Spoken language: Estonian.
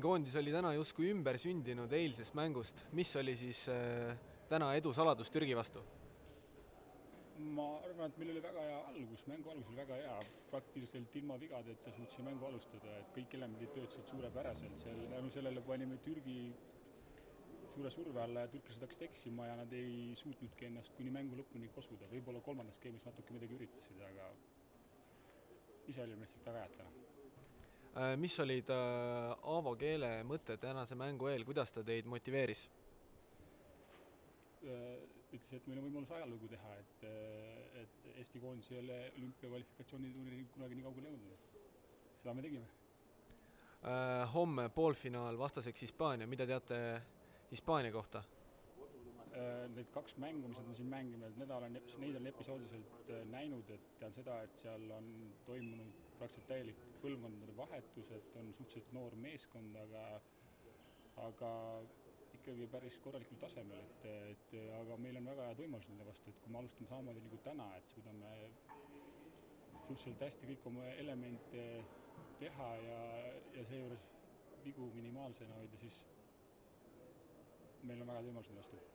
Koondis oli täna justkui ümber sündinud eilsest mängust. Mis oli siis täna edu saladus Türgi vastu? Ma arvan, et meil oli väga hea algus, mängu algus oli väga hea, praktiliselt ilma vigadeta suutsime mängu alustada, et kõik elemendid töötasid suurepäraselt, tänu sellele panime Türgi suure surve alla ja türklased hakkasid eksima ja nad ei suutnudki ennast kuni mängu lõpuni kosuda, võib-olla kolmandas skeemis natuke midagi üritasid, aga ise olime lihtsalt väga head täna. Mis olid Aavo Keele mõtted tänase mängu eel, kuidas ta teid motiveeris? Ütles, et meil on võimalus ajalugu teha, et Eesti koondis ei ole olümpiakvalifikatsiooniturniiri kunagi nii kaugele jõudnud. Seda me tegime. Homme poolfinaal vastaseks Hispaania. Mida teate Hispaania kohta? Need kaks mängu, mis nad on siin mänginud, neid on episoodiliselt näinud, et tean seda, et seal on toimunud praktiliselt täielik põlvkondade vahetus, et on suhteliselt noor meeskond, aga ikkagi päris korralikul tasemel, aga meil on väga head võimalused nende vastu, et kui me alustame samamoodi nagu täna, et suudame suhteliselt hästi kõik oma elemente teha ja seejuures vigu minimaalsena hoida, siis meil on väga head võimalused nende vastu.